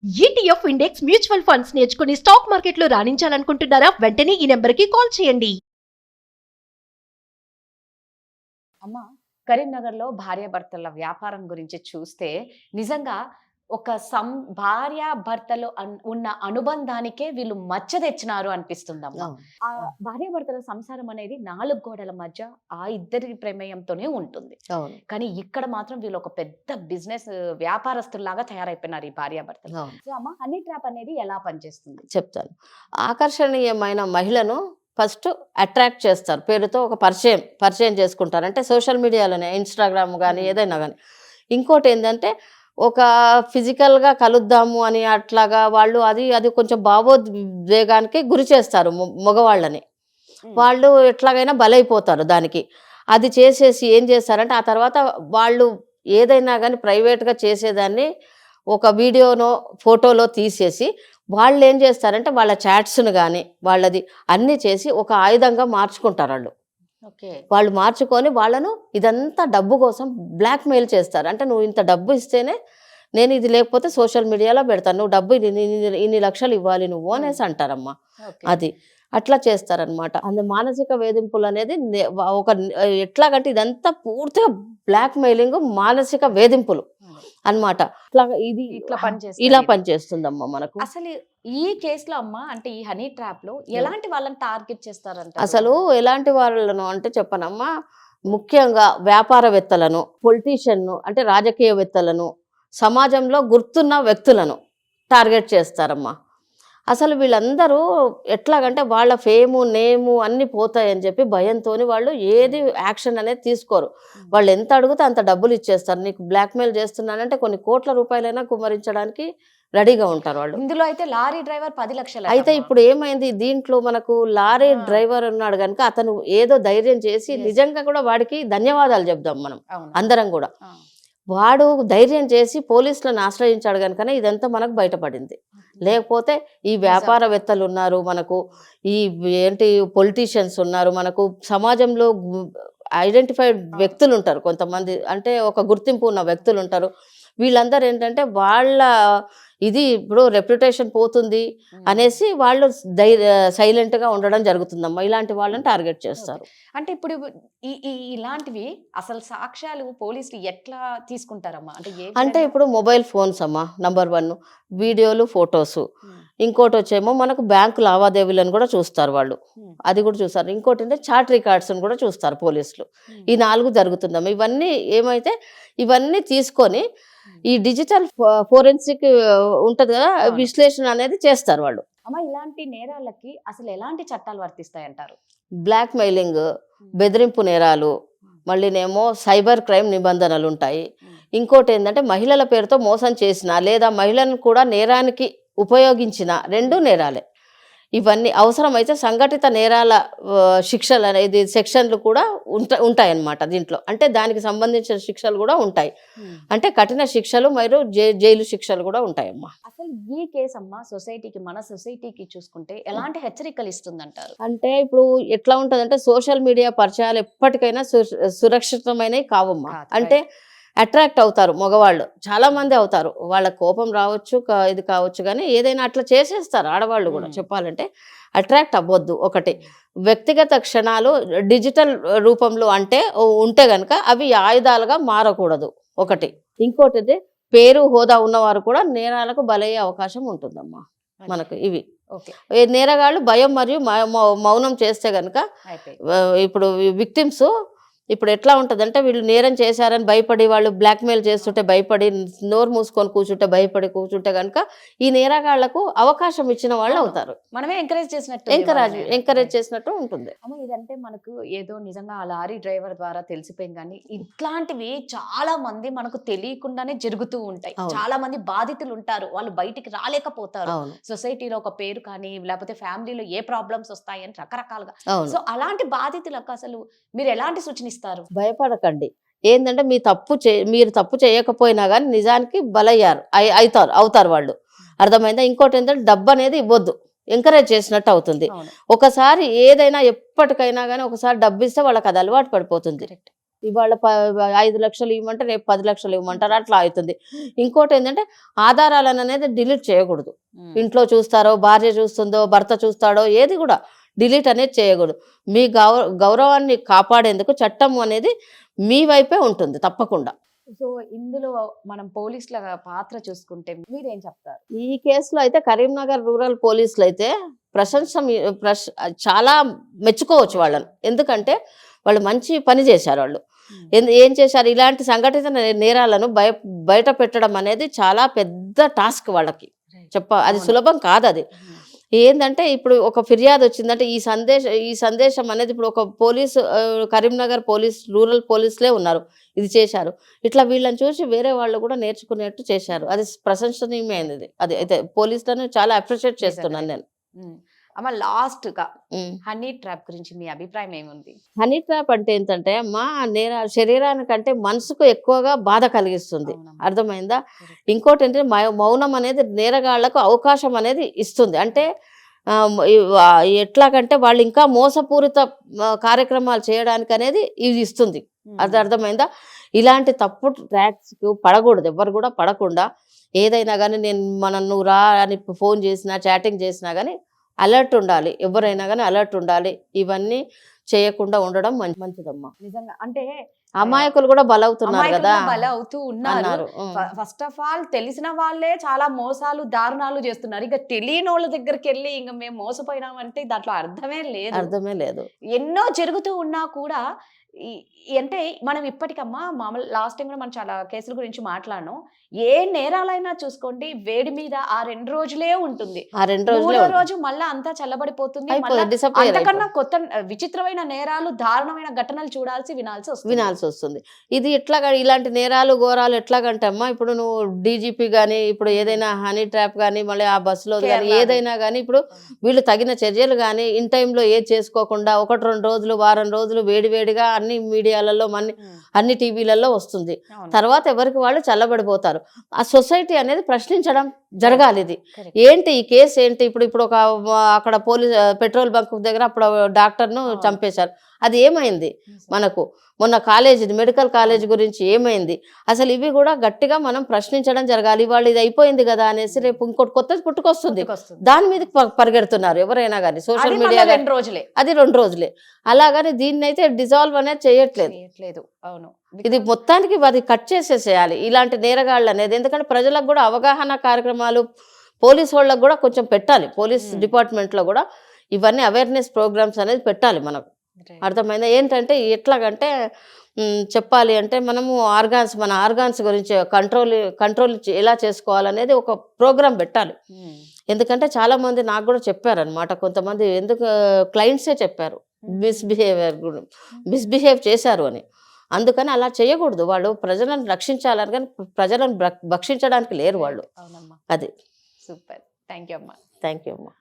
ETF index mutual funds నేర్చుకుని stock మార్కెట్లో రాణించాలనుకుంటున్నారా? వెంటనే ఈ నెంబర్కి కాల్ చేయండి. అమ్మ, కరీంనగర్లో భార్యాభర్తల వ్యాపారం గురించి చూస్తే నిజంగా ఒక భార్యాభర్తలు ఉన్న అనుబంధానికే వీళ్ళు మచ్చ తెచ్చినారు అనిపిస్తుందమ్మా. అవును. ఆ భార్యాభర్తల సంసారం అనేది 4 గోడల మధ్య ఆ ఇద్దరి ప్రమేయంతోనే ఉంటుంది. అవును. కానీ ఇక్కడ మాత్రం వీళ్ళు ఒక పెద్ద బిజినెస్ వ్యాపారస్తుల్లాగా తయారైపోయినారు ఈ భార్యాభర్తలు. అవును. సో అమ్మ, హనీ ట్రాప్ అనేది ఎలా పనిచేస్తుంది? చెప్తాను. ఆకర్షణీయమైన మహిళను ఫస్ట్ అట్రాక్ట్ చేస్తారు. పేరుతో ఒక పరిచయం చేసుకుంటారు. అంటే సోషల్ మీడియాలోనే ఇన్‌స్టాగ్రామ్ గానీ ఏదైనా గానీ. ఇంకోటి ఏందంటే ఒక ఫిజికల్‌గా కలుద్దాము అని అట్లాగా వాళ్ళు అది కొంచెం భావోద్వేగానికి గురి చేస్తారు మగవాళ్ళని. వాళ్ళు ఎట్లాగైనా బలైపోతారు దానికి. అది చేసేసి ఏం చేస్తారంటే ఆ తర్వాత వాళ్ళు ఏదైనా గానీ ప్రైవేట్‌గా చేసేదాన్ని ఒక వీడియోనో, ఫోటోలో తీసేసి వాళ్ళేం చేస్తారంటే వాళ్ళ చాట్స్‌ను గానీ, వాళ్ళది అన్నీ చేసి ఒక ఆయుధంగా మార్చుకుంటారాళ్ళు. ఓకే. వాళ్ళు మార్చుకొని వాళ్ళను ఇదంతా డబ్బు కోసం బ్లాక్‌మెయిల్ చేస్తారు. అంటే నువ్వు ఇంత డబ్బు ఇస్తేనే నేను ఇది లేకపోతే సోషల్ మీడియాలో పెడతాను. నువ్వు డబ్బు ఇన్ని లక్షలు ఇవ్వాలి నువ్వు అనేసి అంటారమ్మా. ఓకే. అది. అట్లా చేస్తారనమాట. మానసిక వేధింపులు అనేది ఎట్లాగంటే ఇదంతా పూర్తిగా బ్లాక్‌మెయిలింగ్, మానసిక వేధింపులు అన్నమాట. ఇట్లా ఇలా పనిచేస్తుంది. పనిచేస్తుందమ్మా మనకు. అసలు ఈ కేసులో అమ్మ, అంటే ఈ హనీ ట్రాప్ లో ఎలాంటి వాళ్ళని టార్గెట్ చేస్తారంట? అసలు ఎలాంటి వాళ్ళను అంటే చెప్పనమ్మా, ముఖ్యంగా వ్యాపారవేత్తలను, పొలిటీషియన్‌ను అంటే రాజకీయవేత్తలను, సమాజంలో గుర్తున్న వ్యక్తులను టార్గెట్ చేస్తారమ్మా. అసలు వీళ్ళందరూ ఎట్లాగంటే వాళ్ళ ఫేము, నేము అన్నీ పోతాయని చెప్పి భయంతోని వాళ్ళు ఏది యాక్షన్ అనేది తీసుకోరు. వాళ్ళు ఎంత అడిగితే అంత డబ్బులు ఇచ్చేస్తారు. నీకు బ్లాక్‌మెయిల్ చేస్తున్నానంటే కొన్ని కోట్ల రూపాయలైనా కుమ్మరించడానికి రెడీగా ఉంటారు వాళ్ళు. ఇందులో అయితే లారీ డ్రైవర్ 10 లక్షలు. అయితే ఇప్పుడు ఏమైంది దీంట్లో మనకు లారీ డ్రైవర్ ఉన్నాడు కనుక అతను ఏదో ధైర్యం చేసి నిజంగా కూడా వాడికి ధన్యవాదాలు చెప్దాం మనం అందరం కూడా. వాడు ధైర్యం చేసి పోలీసులను ఆశ్రయించాడు కనుకనే ఇదంతా మనకు బయటపడింది. లేకపోతే ఈ వ్యాపారవేత్తలు ఉన్నారు మనకు, ఈ పొలిటీషియన్స్ ఉన్నారు మనకు, సమాజంలో ఐడెంటిఫైడ్ వ్యక్తులు ఉంటారు కొంతమంది, అంటే ఒక గుర్తింపు ఉన్న వ్యక్తులు ఉంటారు. వీళ్ళందరూ ఏంటంటే వాళ్ళ ఇది ఇప్పుడు రెప్యుటేషన్ పోతుంది అనేసి వాళ్ళు సైలెంట్గా ఉండడం జరుగుతుందమ్మా. ఇలాంటి వాళ్ళని టార్గెట్ చేస్తారు. అంటే ఇప్పుడు ఇలాంటివి అసలు సాక్ష్యాలు పోలీసులు ఎట్లా తీసుకుంటారమ్మా? అంటే ఇప్పుడు మొబైల్ ఫోన్స్ అమ్మా నంబర్ 1, వీడియోలు, ఫొటోస్. ఇంకోటి వచ్చేమో మనకు బ్యాంకు లావాదేవీలను కూడా చూస్తారు వాళ్ళు, అది కూడా చూస్తారు. ఇంకోటి అంటే చాట్ రికార్డ్స్ని కూడా చూస్తారు పోలీసులు. ఈ 4 జరుగుతుందమ్మా. ఇవన్నీ తీసుకొని ఈ డిజిటల్ ఫోరెన్సిక్ ఉంటది కదా, విశ్లేషణ అనేది చేస్తారు వాళ్ళు. అమ్మ, ఇలాంటి నేరాలకి అసలు ఎలాంటి చట్టాలు వర్తిస్తాయంటారు? బ్లాక్‌మెయిలింగ్, బెదిరింపు నేరాలు, మళ్ళీనేమో సైబర్ క్రైమ్ నిబంధనలు ఉంటాయి. ఇంకోటి ఏంటంటే మహిళల పేరుతో మోసం చేసిన లేదా మహిళలను కూడా నేరానికి ఉపయోగించిన 2 నేరాలే. ఇవన్నీ అవసరమైతే సంఘటిత నేరాల శిక్షలు అనేది సెక్షన్లు కూడా ఉంటాయన్నమాట దీంట్లో. అంటే దానికి సంబంధించిన శిక్షలు కూడా ఉంటాయి. అంటే కఠిన శిక్షలు మరియు జైలు శిక్షలు కూడా ఉంటాయమ్మా. అసలు ఈ కేసు అమ్మ మన సొసైటీకి చూసుకుంటే ఎలాంటి హెచ్చరికలు ఇస్తుందంటారు? అంటే ఇప్పుడు ఎట్లా ఉంటుందంటే సోషల్ మీడియా పరిచయాలు ఎప్పటికైనా సురక్షితమైనవి కావమ్మా. అంటే అట్రాక్ట్ అవుతారు మగవాళ్ళు, చాలా మంది అవుతారు. వాళ్ళ కోపం రావచ్చు, ఇది కావచ్చు, కానీ ఏదైనా అట్లా చేసేస్తారు ఆడవాళ్ళు కూడా. చెప్పాలంటే అట్రాక్ట్ అవ్వద్దు. ఒకటి, వ్యక్తిగత క్షణాలు డిజిటల్ రూపంలో ఉంటే గనక అవి ఆయుధాలుగా మారకూడదు ఒకటి. ఇంకోటి పేరు, హోదా ఉన్నవారు కూడా నేరాలకు బలయ్యే అవకాశం ఉంటుందమ్మా మనకు. ఇవి నేరగాళ్ళు భయం మరియు మౌనం చేస్తే గనక ఇప్పుడు విక్టిమ్స్ ఇప్పుడు ఎట్లా ఉంటుందంటే వీళ్ళు నేరం చేశారని భయపడి, వాళ్ళు బ్లాక్‌మెయిల్ చేస్తుంటే భయపడి, నోరు మూసుకొని కూర్చుంటే కనుక ఈ నేరగాళ్లకు అవకాశం ఇచ్చిన వాళ్ళు అవుతారు. మనమే ఎంకరేజ్ చేసినట్టు ఉంటుంది. అమ్మ, ఇదంటే మనకు ఏదో నిజంగా ఆ లారీ డ్రైవర్ ద్వారా తెలిసిపోయింది, కానీ ఇట్లాంటివి చాలా మంది మనకు తెలియకుండానే జరుగుతూ ఉంటాయి. చాలా మంది బాధితులు ఉంటారు, వాళ్ళు బయటికి రాలేకపోతారు. సొసైటీలో ఒక పేరు కానీ లేకపోతే ఫ్యామిలీలో ఏ ప్రాబ్లమ్స్ వస్తాయని రకరకాలుగా. సో అలాంటి బాధితులకు అసలు మీరు ఎలాంటి సూచన? భయపడకండి. ఏంటంటే మీరు తప్పు చేయకపోయినా కానీ నిజానికి బలయ్యారు అవుతారు వాళ్ళు. అర్థమైందా? ఇంకోటి ఏంటంటే డబ్బు అనేది ఇవ్వద్దు, ఎంకరేజ్ చేసినట్టు అవుతుంది. ఒకసారి ఏదైనా ఎప్పటికైనా కానీ ఒకసారి డబ్బు ఇస్తే వాళ్ళకి అది అలవాటు పడిపోతుంది. ఇవాళ 5 లక్షలు ఇవ్వమంటే రేపు 10 లక్షలు ఇవ్వమంటారు, అట్లా అవుతుంది. ఇంకోటి ఏంటంటే ఆధారాలను అనేది డిలీట్ చేయకూడదు. ఇంట్లో చూస్తారో, భార్య చూస్తుందో, భర్త చూస్తాడో, ఏది కూడా డిలీట్ అనేది చేయకూడదు. మీ గౌరవాన్ని కాపాడేందుకు చట్టం అనేది మీ వైపే ఉంటుంది తప్పకుండా. సో ఇందులో మనం పోలీసుల పాత్ర చూసుకుంటే మీరేం చెప్తారు? ఈ కేసులో అయితే కరీంనగర్ రూరల్ పోలీసులు అయితే చాలా మెచ్చుకోవచ్చు వాళ్ళని. ఎందుకంటే వాళ్ళు మంచి పని చేశారు. వాళ్ళు ఏం చేశారు, ఇలాంటి సంఘటిత నేరాలను బయట పెట్టడం అనేది చాలా పెద్ద టాస్క్ వాళ్ళకి. అది సులభం కాదు. అది ఏంటంటే ఇప్పుడు ఒక ఫిర్యాదు వచ్చిందంటే ఈ సందేశం అనేది ఇప్పుడు ఒక పోలీసు కరీంనగర్ రూరల్ పోలీసులే ఉన్నారు, ఇది చేశారు. ఇట్లా వీళ్ళని చూసి వేరే వాళ్ళు కూడా నేర్చుకునేట్టు చేశారు. అది ప్రశంసనీయమైనది. అది అయితే పోలీసులను చాలా అప్రిషియేట్ చేస్తున్నాను నేను. అమ్మ లాస్ట్ గా హనీ ట్రాప్ గురించి మీ అభిప్రాయం ఏముంది? హనీ ట్రాప్ అంటే ఏంటంటే అమ్మా, శరీరానికంటే మనసుకు ఎక్కువగా బాధ కలిగిస్తుంది. అర్థమైందా? ఇంకోటి ఏంటంటే మౌనం అనేది నేరగాళ్లకు అవకాశం అనేది ఇస్తుంది. అంటే ఎట్లాగంటే వాళ్ళు ఇంకా మోసపూరిత కార్యక్రమాలు చేయడానికి అనేది ఇది ఇస్తుంది. అది అర్థమైందా? ఇలాంటి తప్పు ట్రాక్స్కి పడకూడదు, ఎవరు కూడా పడకుండా. ఏదైనా కానీ నువ్వు రా అని ఫోన్ చేసినా, చాటింగ్ చేసినా కానీ అలర్ట్ ఉండాలి. ఎవరైనా కానీ అలర్ట్ ఉండాలి. ఇవన్నీ చేయకుండా ఉండడం మంచిదమ్మా. నిజంగా అంటే అమాయకులు కూడా బలవుతున్నారు కదా, బలవుతూ ఉన్నారు. ఫస్ట్ ఆఫ్ ఆల్ తెలిసిన వాళ్ళే చాలా మోసాలు, దారుణాలు చేస్తున్నారు. ఇక తెలియని వాళ్ళ దగ్గరికి వెళ్ళి ఇంకా మేము మోసపోయినామంటే దాంట్లో అర్థమే లేదు. ఎన్నో జరుగుతూ ఉన్నా కూడా అంటే మనం ఇప్పటికమ్మా మామూలు లాస్ట్ టైం కూడా మనం చాలా కేసుల గురించి మాట్లాడినాం. ఏ నేరాలైనా చూసుకోండి, వేడి మీద ఆ 2 రోజులే ఉంటుంది. మూడో రోజు మళ్ళీ అంతా చల్లబడిపోతుంది. అంతకన్నా కొత్త విచిత్రమైన నేరాలు, దారుణమైన ఘటనలు వినాల్సి వస్తుంది. ఇది ఇలాంటి నేరాలు ఘోరాలు ఎట్లాగంటే అమ్మా, ఇప్పుడు నువ్వు డీజీపీ గానీ, ఇప్పుడు ఏదైనా హనీ ట్రాప్ కానీ, మళ్ళీ ఆ బస్సులో కానీ ఏదైనా కానీ, ఇప్పుడు వీళ్ళు తగిన చర్యలు కానీ ఇన్ టైంలో ఏది చేసుకోకుండా 1-2 రోజులు, వారం రోజులు వేడివేడిగా అన్ని మీడియాలలో, అన్ని టీవీలలో వస్తుంది. తర్వాత ఎవరికి వాళ్ళు చల్లబడిపోతారు. ఆ సొసైటీ అనేది ప్రశ్నించడం జరగాలి. ఇది ఏంటి, ఈ కేసు ఏంటి? ఇప్పుడు ఒక అక్కడ పెట్రోల్ బంక్ దగ్గర అప్పుడు డాక్టర్ను చంపేశారు. అది ఏమైంది? మనకు మొన్న మెడికల్ కాలేజ్ గురించి ఏమైంది? అసలు ఇవి కూడా గట్టిగా మనం ప్రశ్నించడం జరగాలి. వాళ్ళు ఇది అయిపోయింది కదా అనేసి రేపు ఇంకోటి కొత్తది పుట్టుకొస్తుంది, దాని మీద పరిగెడుతున్నారు ఎవరైనా కానీ. సోషల్ మీడియా అది 2 రోజులే. అలాగని దీన్ని అయితే డిజాల్వ్ అనేది చేయట్లేదు. అవును, ఇది మొత్తానికి అది కట్ చేసేసేయాలి ఇలాంటి నేరగాళ్ళు అనేది. ఎందుకంటే ప్రజలకు కూడా అవగాహన కార్యక్రమాలు, పోలీస్ వాళ్ళకు కూడా కొంచెం పెట్టాలి. పోలీస్ డిపార్ట్మెంట్లో కూడా ఇవన్నీ అవేర్నెస్ ప్రోగ్రామ్స్ అనేది పెట్టాలి మనకు. అర్థమైందా? ఏంటంటే ఎట్లాగంటే చెప్పాలి అంటే మనము మన ఆర్గాన్స్ గురించి కంట్రోల్ ఎలా చేసుకోవాలనేది ఒక ప్రోగ్రామ్ పెట్టాలి. ఎందుకంటే చాలా మంది నాకు కూడా చెప్పారనమాట, కొంతమంది క్లయింట్సే చెప్పారు మిస్బిహేవ్ చేశారు అని. అందుకని అలా చేయకూడదు. వాళ్ళు ప్రజలను రక్షించాలని, కానీ ప్రజలను భక్షించడానికి లేరు వాళ్ళు. అవునమ్మా, అది. సూపర్. థ్యాంక్ యూ అమ్మా. థ్యాంక్ యూ అమ్మా.